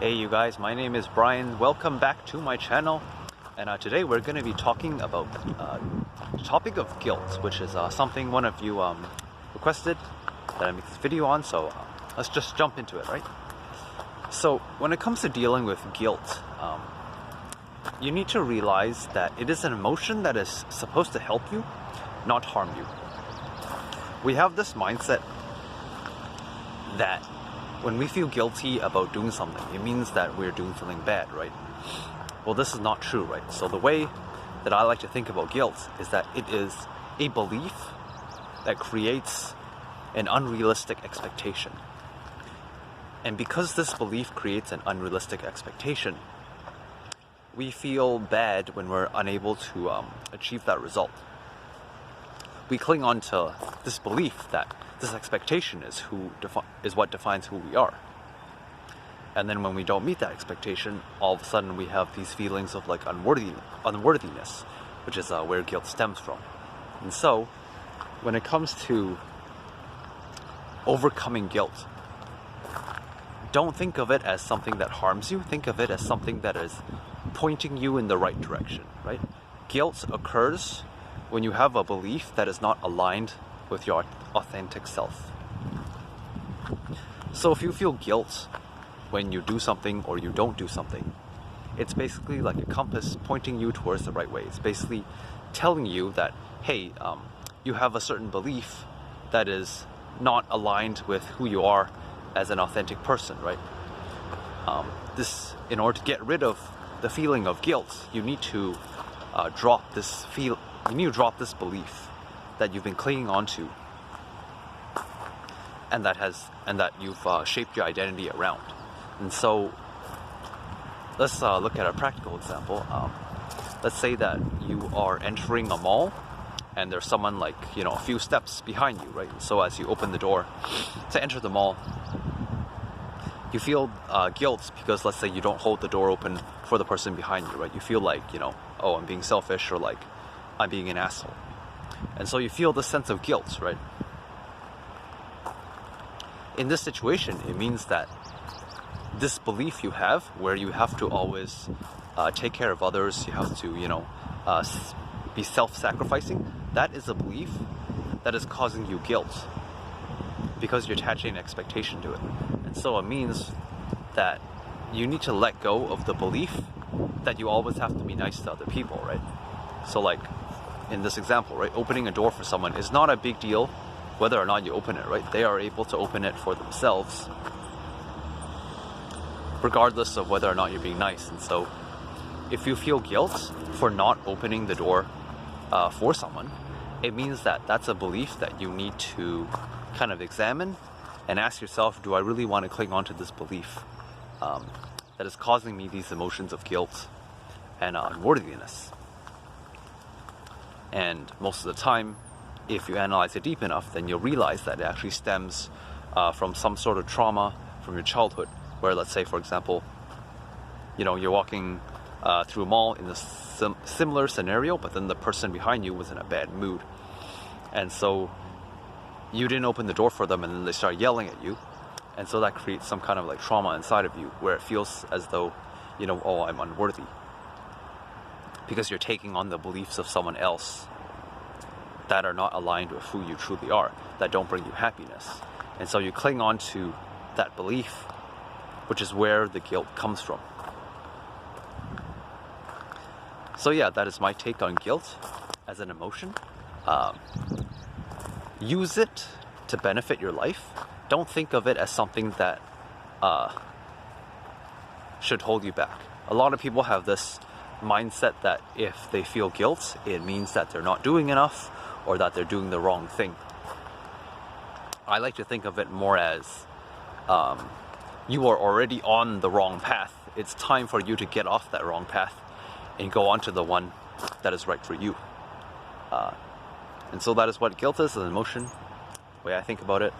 Hey you guys, my name is Brian. Welcome back to my channel. And today we're going to be talking about the topic of guilt, which is something one of you requested that I make this video on. So let's just jump into it, right? So when it comes to dealing with guilt, you need to realize that it is an emotion that is supposed to help you, not harm you. We have this mindset that when we feel guilty about doing something, it means that we're doing something bad, right? Well, this is not true, right? So the way that I like to think about guilt is that it is a belief that creates an unrealistic expectation. And because this belief creates an unrealistic expectation, we feel bad when we're unable to achieve that result. We cling on to this belief that this expectation is what defines who we are. And then when we don't meet that expectation, all of a sudden we have these feelings of like unworthiness, which is where guilt stems from. And so, when it comes to overcoming guilt, don't think of it as something that harms you. Think of it as something that is pointing you in the right direction, right? Guilt occurs when you have a belief that is not aligned with your authentic self. So if you feel guilt when you do something or you don't do something, it's basically like a compass pointing you towards the right way. It's basically telling you that, hey, you have a certain belief that is not aligned with who you are as an authentic person, right? In order to get rid of the feeling of guilt, you need to drop this belief that you've been clinging on to, and that you've shaped your identity around. And so let's look at a practical example. Let's say that you are entering a mall and there's someone like, a few steps behind you, right? So as you open the door to enter the mall, you feel guilt because, let's say, you don't hold the door open for the person behind you, right? You feel like, oh, I'm being selfish, or like I'm being an asshole. And so you feel this sense of guilt, right? In this situation, it means that this belief you have, where you have to always take care of others, you have to, be self-sacrificing, that is a belief that is causing you guilt because you're attaching an expectation to it. And so it means that you need to let go of the belief that you always have to be nice to other people, right? So like, in this example, right, opening a door for someone is not a big deal whether or not you open it, right? They are able to open it for themselves regardless of whether or not you're being nice. And so if you feel guilt for not opening the door for someone, it means that that's a belief that you need to kind of examine and ask yourself, do I really want to cling on to this belief that is causing me these emotions of guilt and unworthiness? And most of the time, if you analyze it deep enough, then you'll realize that it actually stems from some sort of trauma from your childhood, where, let's say, for example, you're walking through a mall in a similar scenario, but then the person behind you was in a bad mood. And so you didn't open the door for them, and then they start yelling at you. And so that creates some kind of like trauma inside of you, where it feels as though, oh, I'm unworthy. Because you're taking on the beliefs of someone else that are not aligned with who you truly are, that don't bring you happiness. And so you cling on to that belief, which is where the guilt comes from. So yeah, that is my take on guilt as an emotion. Use it to benefit your life. Don't think of it as something that should hold you back. A lot of people have this mindset that if they feel guilt, it means that they're not doing enough or that they're doing the wrong thing. I like to think of it more as you are already on the wrong path. It's time for you to get off that wrong path and go on to the one that is right for you. And so that is what guilt is, an emotion, the way I think about it.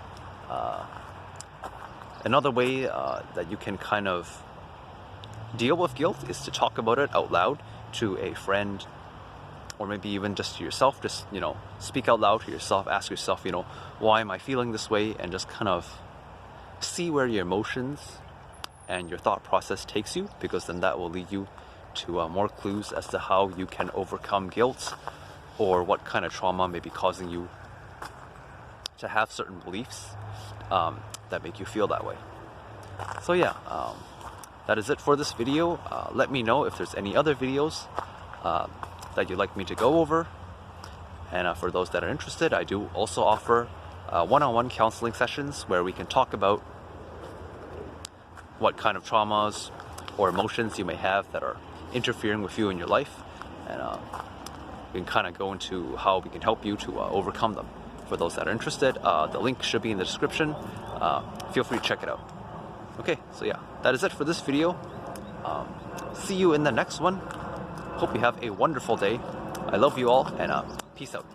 Another way that you can kind of deal with guilt is to talk about it out loud to a friend, or maybe even just to yourself. Just, speak out loud to yourself, ask yourself, why am I feeling this way? And just kind of see where your emotions and your thought process takes you, because then that will lead you to more clues as to how you can overcome guilt, or what kind of trauma may be causing you to have certain beliefs that make you feel that way. So yeah, that is it for this video. Let me know if there's any other videos that you'd like me to go over. And for those that are interested, I do also offer one-on-one counseling sessions where we can talk about what kind of traumas or emotions you may have that are interfering with you in your life, and we can kind of go into how we can help you to overcome them. For those that are interested, the link should be in the description. Feel free to check it out. Okay, so yeah, that is it for this video. See you in the next one. Hope you have a wonderful day. I love you all, and peace out.